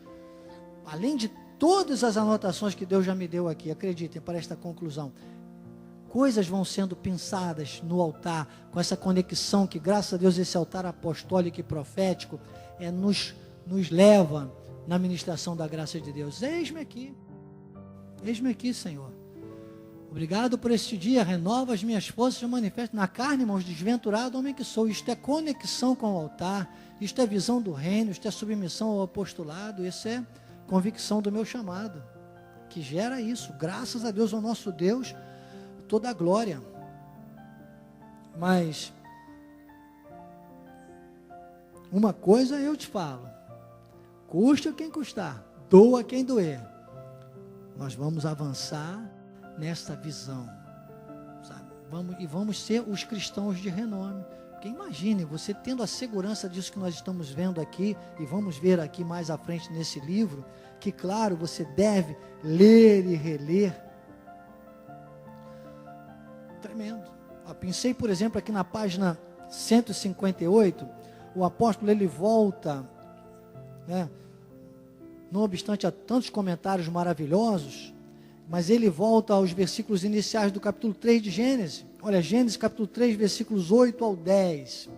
Além de todas as anotações que Deus já me deu aqui, acreditem, para esta conclusão. Coisas vão sendo pensadas no altar, com essa conexão que, graças a Deus, esse altar apostólico e profético nos leva na ministração da graça de Deus. Eis-me aqui, Senhor. Obrigado por este dia, renova as minhas forças e manifesta na carne, irmãos, desventurado homem que sou. Isto é conexão com o altar, isto é visão do reino, isto é submissão ao apostolado, isso é convicção do meu chamado, que gera isso, graças a Deus, ao nosso Deus, toda a glória. Mas uma coisa eu te falo, custe quem custar, doa quem doer, nós vamos avançar nessa visão, sabe? Vamos ser os cristãos de renome. Porque imagine, você tendo a segurança disso que nós estamos vendo aqui, e vamos ver aqui mais à frente nesse livro, que claro, você deve ler e reler. Tremendo. Pensei, por exemplo, aqui na página 158, o apóstolo ele volta, né? Não obstante a tantos comentários maravilhosos, mas ele volta aos versículos iniciais do capítulo 3 de Gênesis. Olha, Gênesis capítulo 3, versículos 8 ao 10.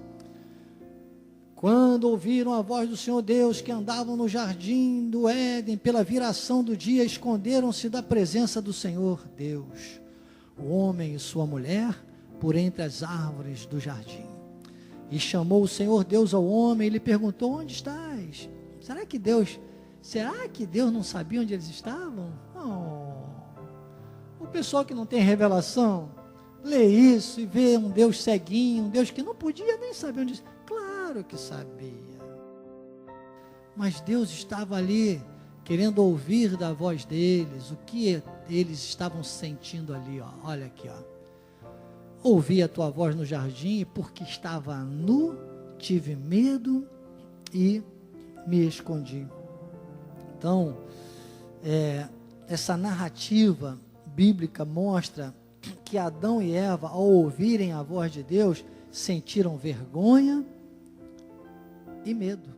Quando ouviram a voz do Senhor Deus, que andavam no jardim do Éden, pela viração do dia, esconderam-se da presença do Senhor Deus, o homem e sua mulher, por entre as árvores do jardim. E chamou o Senhor Deus ao homem e lhe perguntou: onde estás? Será que Deus não sabia onde eles estavam? O pessoal que não tem revelação, lê isso e vê um Deus ceguinho, um Deus que não podia nem saber onde estava. Claro que sabia. Mas Deus estava ali, querendo ouvir da voz deles, o que eles estavam sentindo ali, ó. Olha aqui, ó. Ouvi a tua voz no jardim, e porque estava nu, tive medo e me escondi. Então, essa narrativa bíblica mostra que Adão e Eva, ao ouvirem a voz de Deus, sentiram vergonha e medo.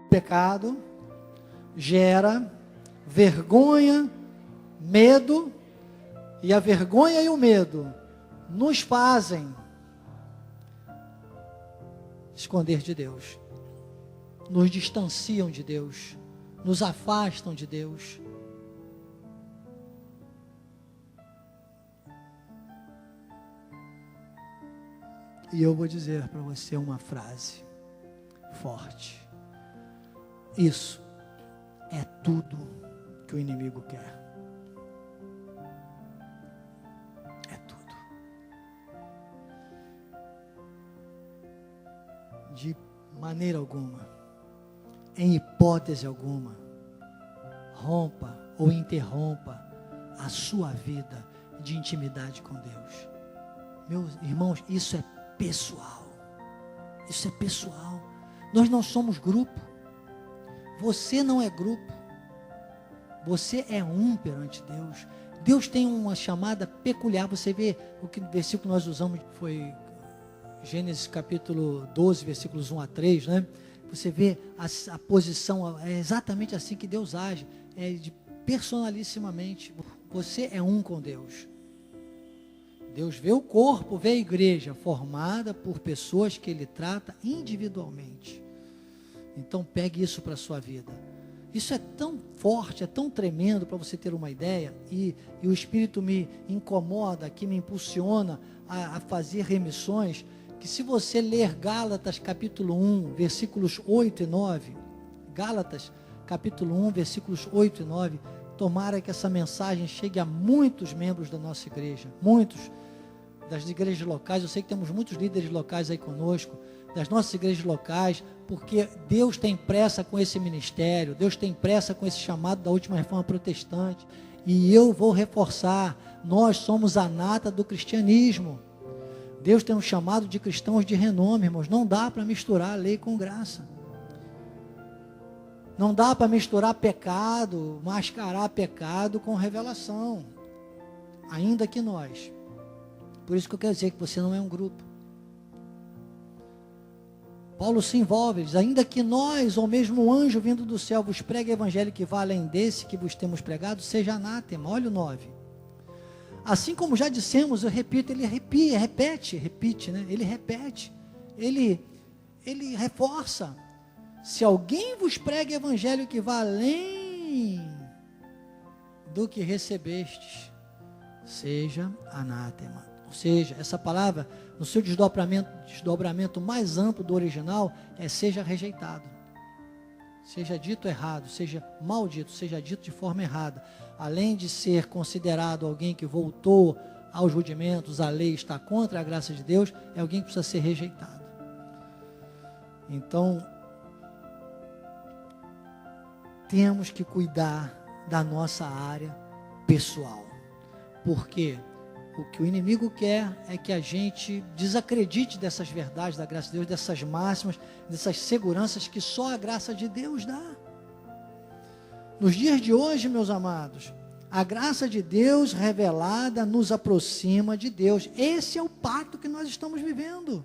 O pecado gera vergonha, medo, e a vergonha e o medo nos fazem esconder de Deus, nos distanciam de Deus, nos afastam de Deus. E eu vou dizer para você uma frase forte: isso é tudo que o inimigo quer. É tudo. De maneira alguma, em hipótese alguma, rompa ou interrompa a sua vida de intimidade com Deus. Meus irmãos, isso é pessoal. Isso é pessoal. Nós não somos grupo. Você não é grupo. Você é um perante Deus. Deus tem uma chamada peculiar. Você vê o versículo que nós usamos, foi Gênesis capítulo 12, versículos 1 a 3, né? Você vê a posição, é exatamente assim que Deus age, personalissimamente. Você é um com Deus. Deus vê o corpo, vê a igreja formada por pessoas que Ele trata individualmente. Então pegue isso para a sua vida. Isso é tão forte, é tão tremendo, para você ter uma ideia, e o Espírito me incomoda, que me impulsiona a fazer remissões, que se você ler Gálatas capítulo 1, versículos 8 e 9, Gálatas capítulo 1, versículos 8 e 9, tomara que essa mensagem chegue a muitos membros da nossa igreja, muitos das igrejas locais. Eu sei que temos muitos líderes locais aí conosco, das nossas igrejas locais, porque Deus tem pressa com esse ministério, Deus tem pressa com esse chamado da última reforma protestante, e eu vou reforçar, nós somos a nata do cristianismo. Deus tem um chamado de cristãos de renome, irmãos. Não dá para misturar lei com graça. Não dá para misturar pecado, mascarar pecado com revelação. Ainda que nós. Por isso que eu quero dizer que você não é um grupo. Paulo se envolve, diz: ainda que nós, ou mesmo um anjo vindo do céu, vos pregue o evangelho que vá além desse que vos temos pregado, seja anátema. Olha o 9. Assim como já dissemos, eu repito, ele repete, né? Ele repete, ele reforça. Se alguém vos prega evangelho que vá além do que recebestes, seja anátema. Ou seja, essa palavra, no seu desdobramento mais amplo do original, seja rejeitado. Seja dito errado, seja maldito, seja dito de forma errada. Além de ser considerado alguém que voltou aos rudimentos, a lei está contra a graça de Deus, é alguém que precisa ser rejeitado. Então, temos que cuidar da nossa área pessoal. Porque o que o inimigo quer é que a gente desacredite dessas verdades da graça de Deus, dessas máximas, dessas seguranças que só a graça de Deus dá. Nos dias de hoje, meus amados, a graça de Deus revelada nos aproxima de Deus. Esse é o pacto que nós estamos vivendo.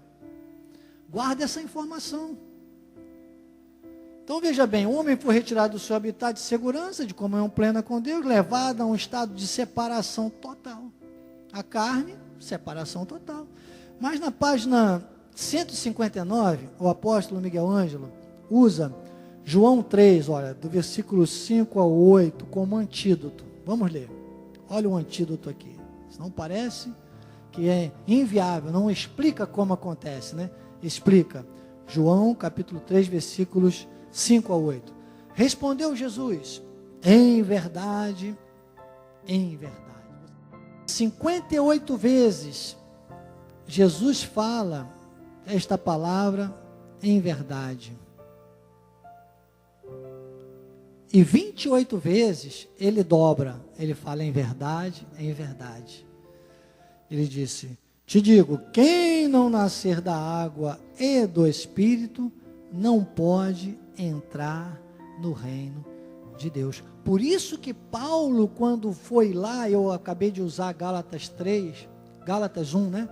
Guarde essa informação. Então veja bem, o homem foi retirado do seu habitat de segurança, de comunhão plena com Deus, levado a um estado de separação total. A carne, separação total. Mas na página 159, o apóstolo Miguel Ângelo usa João 3, olha, do versículo 5 ao 8, como antídoto. Vamos ler. Olha o antídoto aqui. Senão parece que é inviável, não explica como acontece, né? Explica. João capítulo 3, versículos 5 a 8. Respondeu Jesus: em verdade, 58 vezes Jesus fala esta palavra em verdade. E 28 vezes ele dobra, ele fala em verdade, em verdade. Ele disse: te digo, quem não nascer da água e do Espírito, não pode entrar no reino de Deus. Por isso que Paulo, quando foi lá, eu acabei de usar Gálatas 3, Gálatas 1, né?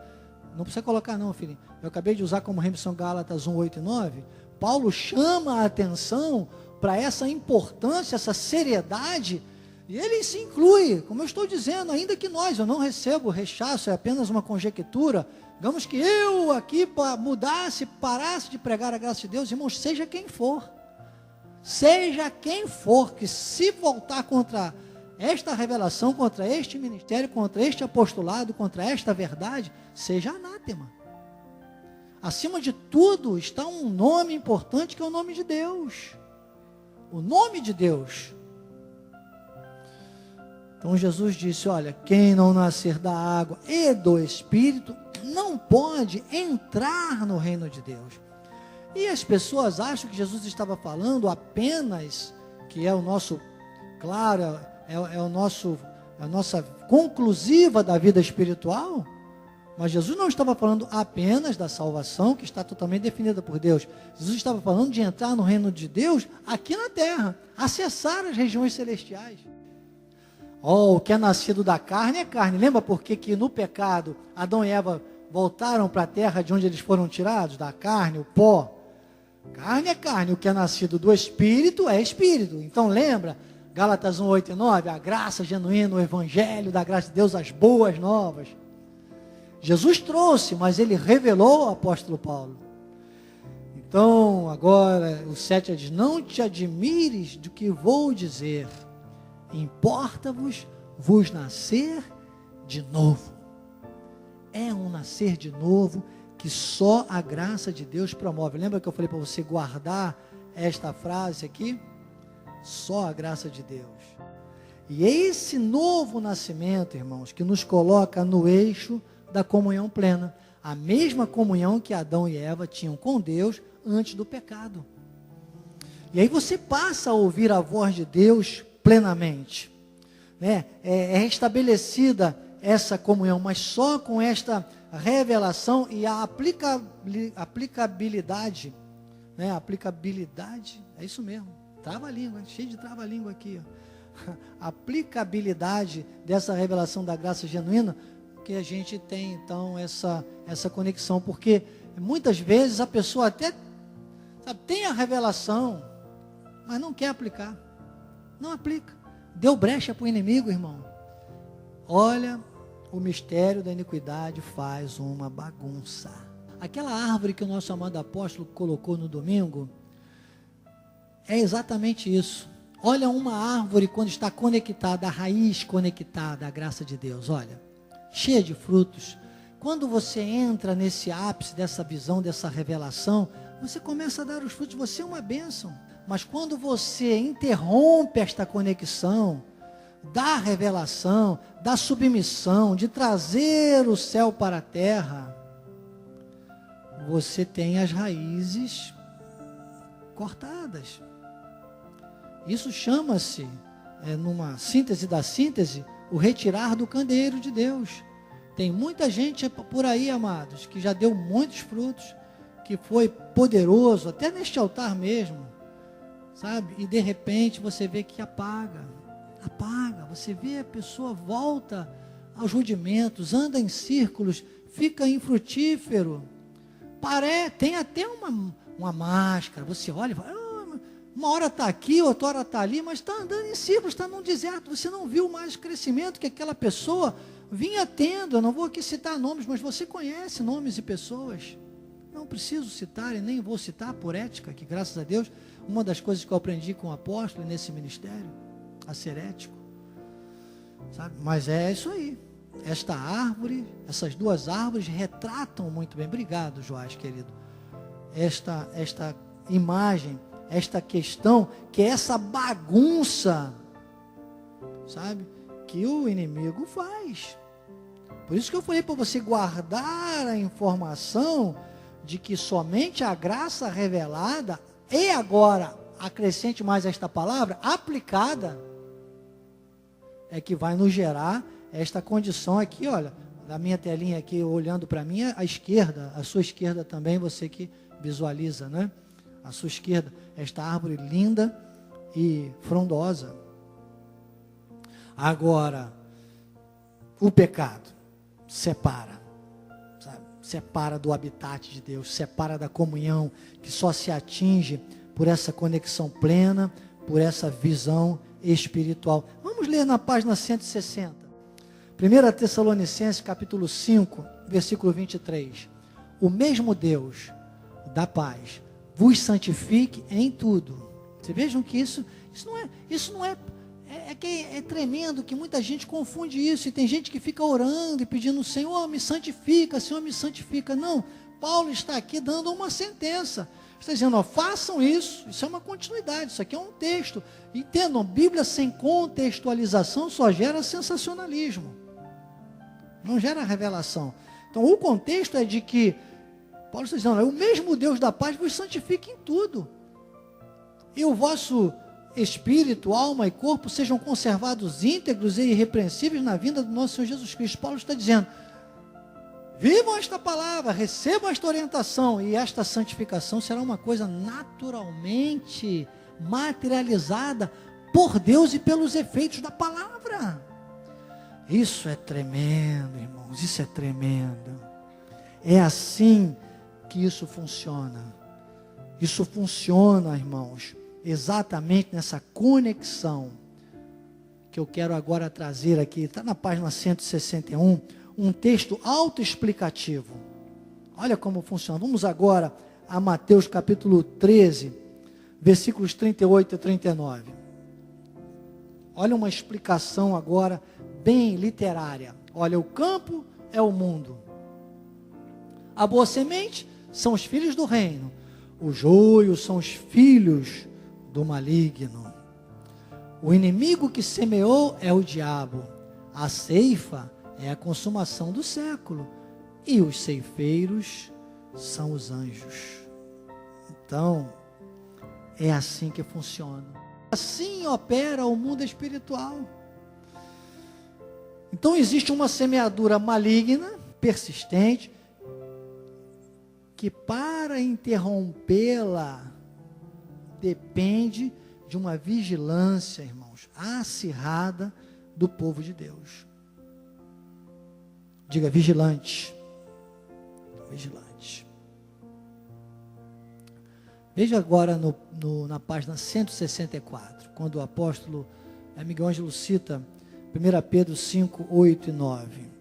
Não precisa colocar não, filhinho. Eu acabei de usar como remissão Gálatas 1, 8 e 9. Paulo chama a atenção para essa importância, essa seriedade, e ele se inclui, como eu estou dizendo, ainda que eu não recebo rechaço, é apenas uma conjectura. Digamos que eu aqui mudasse, parasse de pregar a graça de Deus, irmãos, seja quem for, que se voltar contra esta revelação, contra este ministério, contra este apostolado, contra esta verdade, seja anátema. Acima de tudo está um nome importante, que é o nome de Deus. O nome de Deus. Então Jesus disse: olha, quem não nascer da água e do Espírito, não pode entrar no reino de Deus. E as pessoas acham que Jesus estava falando apenas, que é o nosso, claro, é a nossa conclusiva da vida espiritual. Mas Jesus não estava falando apenas da salvação, que está totalmente definida por Deus. Jesus estava falando de entrar no reino de Deus aqui na terra, acessar as regiões celestiais. O que é nascido da carne é carne. Lembra por que no pecado Adão e Eva voltaram para a terra de onde eles foram tirados? Da carne, o pó. Carne é carne. O que é nascido do Espírito é Espírito. Então lembra, Gálatas 1, 8 e 9, a graça genuína, o Evangelho da graça de Deus, as boas novas. Jesus trouxe, mas ele revelou ao apóstolo Paulo. Então, agora, o 7 diz: não te admires do que vou dizer, importa-vos nascer de novo. É um nascer de novo que só a graça de Deus promove. Lembra que eu falei para você guardar esta frase aqui? Só a graça de Deus. E é esse novo nascimento, irmãos, que nos coloca no eixo da comunhão plena, a mesma comunhão que Adão e Eva tinham com Deus antes do pecado. E aí você passa a ouvir a voz de Deus plenamente, né? É restabelecida essa comunhão, mas só com esta revelação e a aplicabilidade, né? Aplicabilidade, é isso mesmo, trava-língua, cheio de trava-língua aqui, ó. A aplicabilidade dessa revelação da graça genuína, que a gente tem então essa conexão, porque muitas vezes a pessoa até tem a revelação, mas não quer aplicar, não aplica, deu brecha para o inimigo, irmão. Olha, o mistério da iniquidade faz uma bagunça. Aquela árvore que o nosso amado apóstolo colocou no domingo, é exatamente isso. Olha uma árvore quando está conectada, a raiz conectada à graça de Deus, olha, cheia de frutos. Quando você entra nesse ápice dessa visão, dessa revelação, você começa a dar os frutos, você é uma bênção. Mas quando você interrompe esta conexão da revelação, da submissão, de trazer o céu para a terra, você tem as raízes cortadas. Isso chama-se, numa síntese da síntese, o retirar do candeeiro de Deus. Tem muita gente por aí, amados, que já deu muitos frutos, que foi poderoso, até neste altar mesmo, sabe? E de repente você vê que apaga, você vê a pessoa volta aos rudimentos, anda em círculos, fica infrutífero, tem até uma máscara, você olha e fala, uma hora está aqui, outra hora está ali, mas está andando em círculos, está num deserto, você não viu mais crescimento que aquela pessoa vinha tendo. Eu não vou aqui citar nomes, mas você conhece nomes e pessoas, Não preciso citar e nem vou citar por ética, que graças a Deus, uma das coisas que eu aprendi com o apóstolo nesse ministério, a ser ético, sabe? Mas é isso aí. Esta árvore, essas duas árvores retratam muito bem. Obrigado, Joás, querido. Esta imagem, esta questão, que é essa bagunça, sabe? Que o inimigo faz. Por isso que eu falei para você guardar a informação de que somente a graça revelada, e agora, acrescente mais esta palavra, aplicada, é que vai nos gerar esta condição aqui, olha, na minha telinha aqui, olhando para mim, à esquerda, a sua esquerda também, você que visualiza, né? A sua esquerda, esta árvore linda e frondosa. Agora, o pecado separa, sabe? Separa do habitat de Deus, separa da comunhão, que só se atinge por essa conexão plena, por essa visão espiritual. Vamos ler na página 160. 1 Tessalonicenses capítulo 5, versículo 23. O mesmo Deus da paz vos santifique em tudo. Vocês vejam que isso não é tremendo, que muita gente confunde isso, e tem gente que fica orando e pedindo, Senhor, me santifica, Senhor, me santifica. Não, Paulo está aqui dando uma sentença. Está dizendo, ó, façam isso é uma continuidade, isso aqui é um texto. Entendam, Bíblia sem contextualização só gera sensacionalismo, não gera revelação. Então o contexto é de que, Paulo está dizendo, o mesmo Deus da paz vos santifique em tudo, e o vosso espírito, alma e corpo sejam conservados íntegros e irrepreensíveis na vinda do nosso Senhor Jesus Cristo. Paulo está dizendo, vivam esta palavra, recebam esta orientação, e esta santificação será uma coisa naturalmente materializada por Deus e pelos efeitos da palavra. Isso é tremendo, irmãos, isso é tremendo. É assim que isso funciona. Isso funciona, irmãos, exatamente nessa conexão que eu quero agora trazer aqui. Está na página 161, um texto autoexplicativo. Olha como funciona. Vamos agora a Mateus capítulo 13, versículos 38 e 39. Olha uma explicação agora bem literária. Olha, o campo é o mundo. A boa semente são os filhos do reino. O joio são os filhos do maligno. O inimigo que semeou é o diabo. A ceifa é a consumação do século. E os ceifeiros são os anjos. Então, é assim que funciona. Assim opera o mundo espiritual. Então existe uma semeadura maligna, persistente, que para interrompê-la depende de uma vigilância, irmãos, acirrada do povo de Deus. Diga, vigilante. Vigilante. Veja agora na página 164, quando o apóstolo Miguel Ângelo cita 1 Pedro 5, 8 e 9.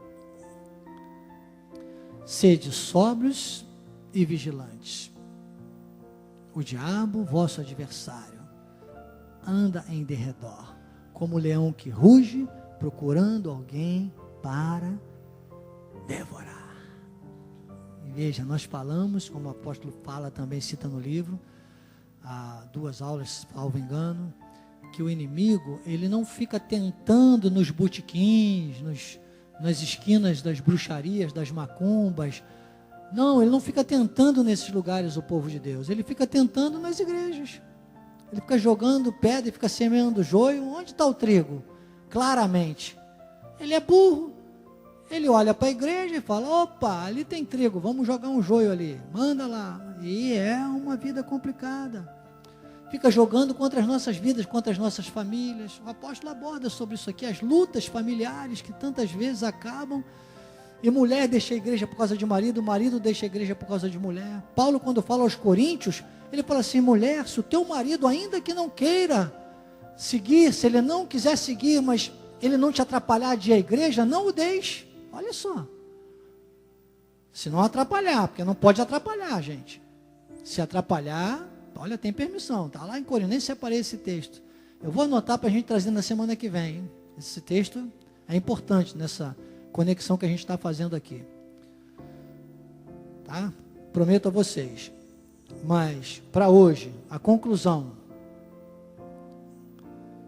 Sede sóbrios e vigilantes. O diabo, vosso adversário, anda em derredor, como leão que ruge, procurando alguém para devorar. E veja, nós falamos, como o apóstolo fala também, cita no livro, há 2 aulas, salvo engano, que o inimigo, ele não fica tentando nos botequins, nas esquinas das bruxarias, das macumbas. Não, ele não fica tentando nesses lugares o povo de Deus. Ele fica tentando nas igrejas. Ele fica jogando pedra e fica semeando joio. Onde está o trigo? Claramente. Ele é burro. Ele olha para a igreja e fala, opa, ali tem trigo, vamos jogar um joio ali. Manda lá. E é uma vida complicada. Fica jogando contra as nossas vidas, contra as nossas famílias. O apóstolo aborda sobre isso aqui, as lutas familiares que tantas vezes acabam. E mulher deixa a igreja por causa de marido, marido deixa a igreja por causa de mulher. Paulo, quando fala aos Coríntios, ele fala assim, mulher, se o teu marido, ainda que não queira seguir, se ele não quiser seguir, mas ele não te atrapalhar de ir à igreja, não o deixe. Olha só. Se não atrapalhar, porque não pode atrapalhar, gente. Se atrapalhar, olha, tem permissão. Está lá em Coríntios, nem separei esse texto. Eu vou anotar para a gente trazer na semana que vem. Hein? Esse texto é importante nessa conexão que a gente está fazendo aqui. Tá? Prometo a vocês. Mas, para hoje, a conclusão.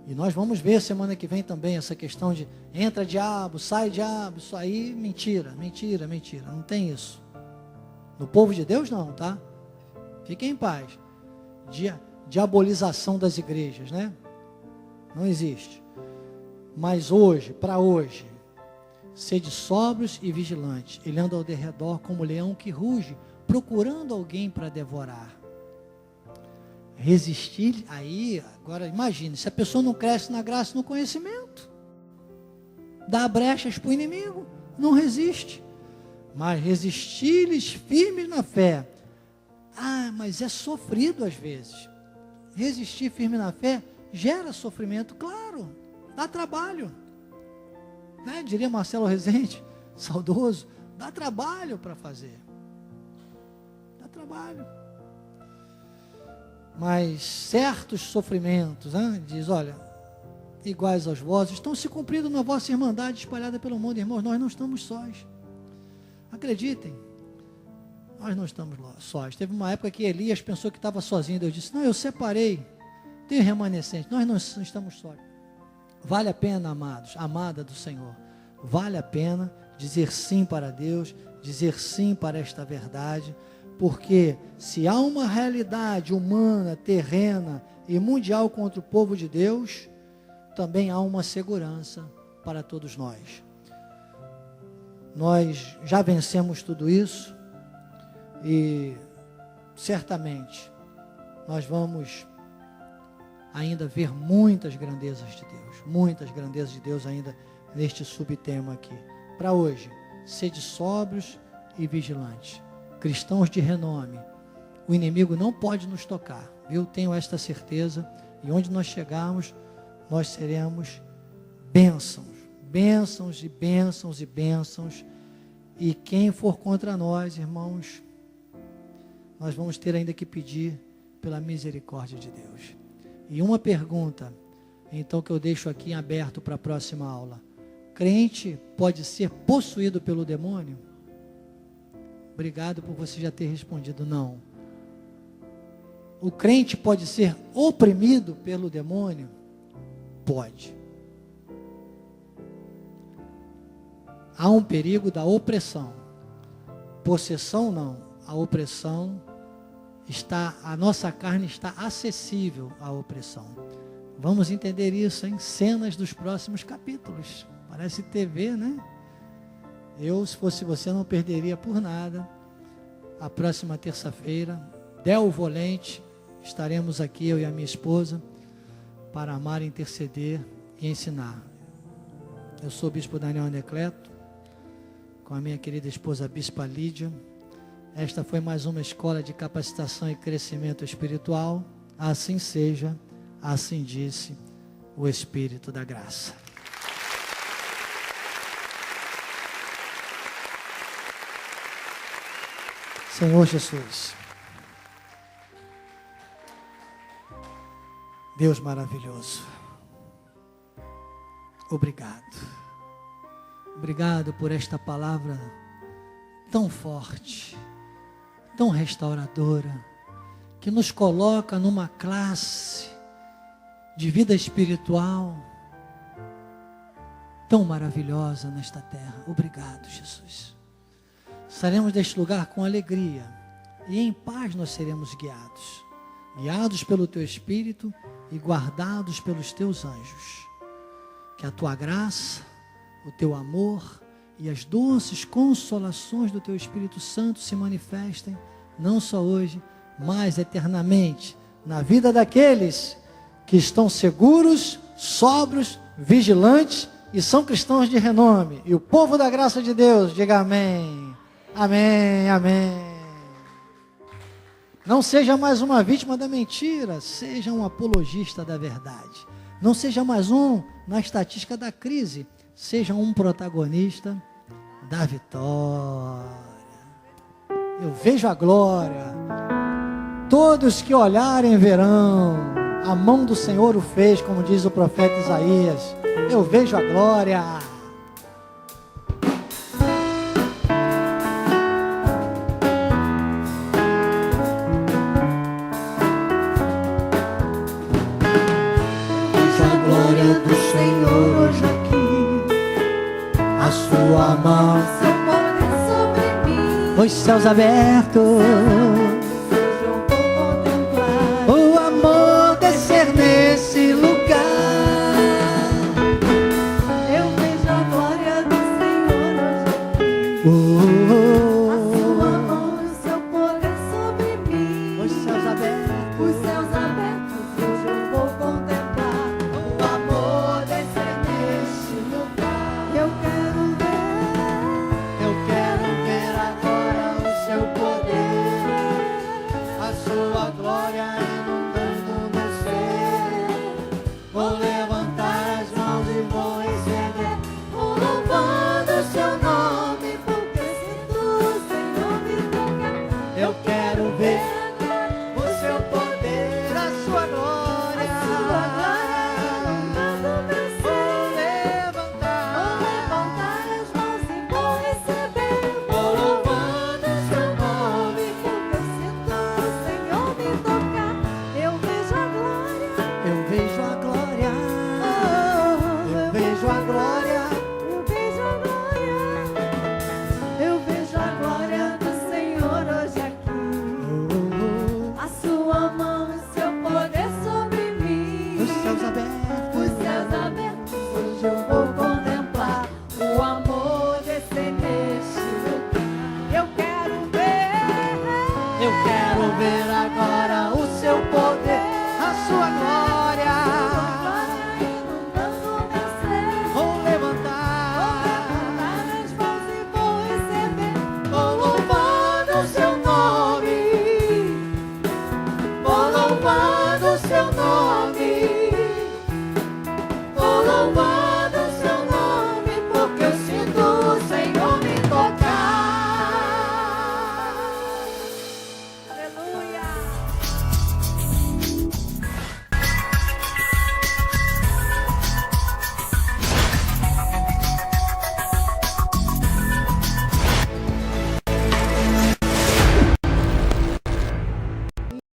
E nós vamos ver semana que vem também essa questão de entra diabo, sai diabo, isso aí, mentira, mentira, mentira. Não tem isso. No povo de Deus não, tá? Fiquem em paz. Diabolização das igrejas, né? Não existe. Mas hoje, para hoje, sede sóbrios e vigilantes. Ele anda ao derredor como leão que ruge, procurando alguém para devorar. Resistir, aí, agora imagine, se a pessoa não cresce na graça e no conhecimento, dá brechas para o inimigo, não resiste. Mas resistir-lhes firmes na fé. Ah, mas é sofrido às vezes. Resistir firme na fé gera sofrimento, claro, dá trabalho. Né? Diria Marcelo Rezende, saudoso, dá trabalho para fazer. Dá trabalho. Mas certos sofrimentos, diz, olha, iguais aos vossos, estão se cumprindo na vossa irmandade espalhada pelo mundo, irmãos, nós não estamos sós. Acreditem, nós não estamos sós. Teve uma época que Elias pensou que estava sozinho, Deus disse, não, eu separei, tem remanescente, nós não estamos sós. Vale a pena, amados, amada do Senhor, vale a pena dizer sim para Deus, dizer sim para esta verdade, porque se há uma realidade humana, terrena e mundial contra o povo de Deus, também há uma segurança para todos nós. Nós já vencemos tudo isso e certamente nós vamos ainda ver muitas grandezas de Deus ainda neste subtema aqui. Para hoje, sede sóbrios e vigilantes. Cristãos de renome, o inimigo não pode nos tocar, eu tenho esta certeza, e onde nós chegarmos, nós seremos bênçãos, bênçãos e bênçãos e bênçãos, e quem for contra nós, irmãos, nós vamos ter ainda que pedir pela misericórdia de Deus. E uma pergunta, então, que eu deixo aqui em aberto para a próxima aula: crente pode ser possuído pelo demônio? Obrigado por você já ter respondido não. O crente pode ser oprimido pelo demônio? Pode. Há um perigo da opressão. Possessão não. A opressão está, a nossa carne está acessível à opressão. Vamos entender isso em cenas dos próximos capítulos. Parece TV, né? Eu, se fosse você, não perderia por nada. A próxima terça-feira, Del Volente, estaremos aqui, eu e a minha esposa, para amar, interceder e ensinar. Eu sou o Bispo Daniel Anacleto, com a minha querida esposa Bispa Lídia. Esta foi mais uma escola de capacitação e crescimento espiritual. Assim seja, assim disse o Espírito da Graça. Senhor Jesus, Deus maravilhoso, obrigado. Obrigado por esta palavra tão forte, tão restauradora, que nos coloca numa classe de vida espiritual tão maravilhosa nesta terra. Obrigado, Jesus. Sairemos deste lugar com alegria e em paz nós seremos guiados, guiados pelo Teu Espírito e guardados pelos Teus anjos. Que a Tua graça, o Teu amor e as doces consolações do Teu Espírito Santo se manifestem, não só hoje, mas eternamente, na vida daqueles que estão seguros, sóbrios, vigilantes e são cristãos de renome. E o povo da graça de Deus, diga amém. Amém, amém. Não seja mais uma vítima da mentira, seja um apologista da verdade. Não seja mais um na estatística da crise, seja um protagonista da vitória. Eu vejo a glória. Todos que olharem verão. A mão do Senhor o fez, como diz o profeta Isaías. Eu vejo a glória. Vejo a glória do Senhor hoje aqui. A sua mão, seu poder sobre mim. os céus abertos. Hoje eu vou contemplar. O amor descer nesse lugar. Eu vejo a glória do Senhor hoje aqui. A sua mão e o seu poder sobre mim. Os céus abertos. Os céus abertos, hoje eu vou contemplar. O amor descer neste lugar. Eu quero ver agora o seu poder, a sua glória inundando meu ser. Vou levantar as mãos e vou receber, vou louvando o seu nome, porque sinto o Senhor me tocar. eu quero ver o seu poder, a sua glória, A sua glória inundando meu ser. vou Vou levantar as mãos e vou receber. Vou louvando o seu nome, porque sinto o Senhor me tocar. Eu vejo a glória. eu vejo a glória, eu vejo a glória. Eu vejo a glória. Eu vejo a glória do Senhor hoje aqui. A sua mão e seu poder sobre mim. Os céus abertos. Os céus abertos, hoje eu vou contemplar o amor descer neste lugar. Eu quero ver Eu quero ver